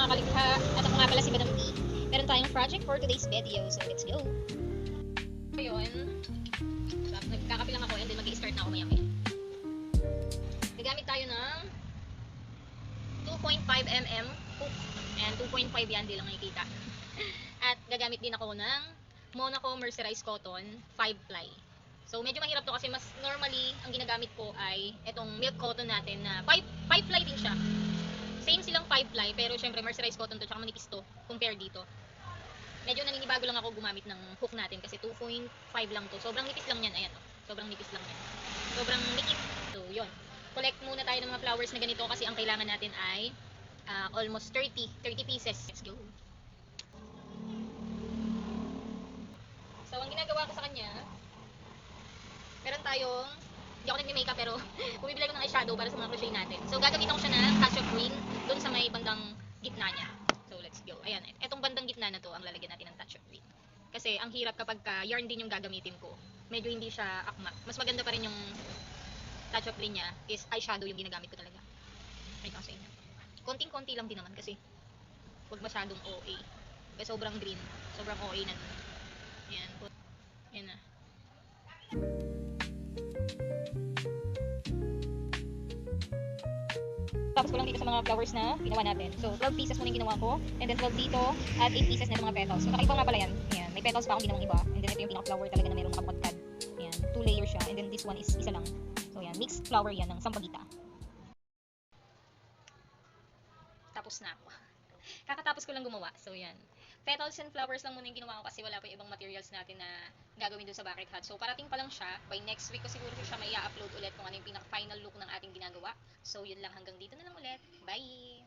mga kalikha, at ako nga pala si Madam B. Meron tayong project for today's video, so let's go! Ngayon, nagkakape lang ako and then mag-i-start na ako maya-maya. Gagamit tayo ng 2.5mm hook. Ayan, 2.5 yan, di lang nakikita. At gagamit din ako ng Monaco Mercerized Cotton 5-ply. So medyo mahirap to kasi mas normally ang ginagamit ko ay itong milk cotton natin na 5-ply din siya. Same silang 5-ply pero syempre mercerized cotton to tsaka manipis to compare dito. Medyo naninibago lang ako gumamit ng hook natin kasi 2.5 lang to. Sobrang nipis lang yan, ayan oh. Sobrang nipis lang yan. Sobrang nipis. So yun. Collect muna tayo ng mga flowers na ganito kasi ang kailangan natin ay almost 30 pieces. Let's go. So ang ginagawa ko sa kanya, meron tayong, hindi ako nagme-makeup pero bumibili ko ng eyeshadow para sa mga crochet natin. So gagamitan ko siya ng touch of green doon sa may bandang gitna niya. So let's go. Ayan, etong bandang gitna na to ang lalagyan natin ng touch of green. Kasi ang hirap kapag yarn din yung gagamitin ko. Medyo hindi siya akma. Mas maganda pa rin yung touch of green niya is eyeshadow yung ginagamit ko talaga. Ay ko sa inyo. Konting-konti lang din naman kasi huwag masyadong OA. Kasi sobrang green. Sobrang OA na. Ayan. Ayan na. Tapos ko lang dito sa mga flowers na ginawa natin. So, 12 pieces muna yung ginawa ko. And then 12 dito. At 8 pieces na ng mga petals. So, kakaiba nga pala yan. Ayan. May petals pa akong ginawang iba. And then ito yung pinaka-flower talaga na mayroong nakapodcad. Ayan. 2 layers siya. And then this one is isa lang. So, ayan. Mixed flower yan ng sampagita. Tapos na ako. Kakatapos ko lang gumawa. So, yan. Petals and flowers lang muna yung ginawa ko kasi wala pa yung ibang materials natin na gagawin dun sa bucket hat. So, parating pa lang siya. By next week ko siguro siya may i-upload ulit kung ano yung pinaka-final look ng ating ginagawa. So, yun lang. Hanggang dito na lang ulit. Bye!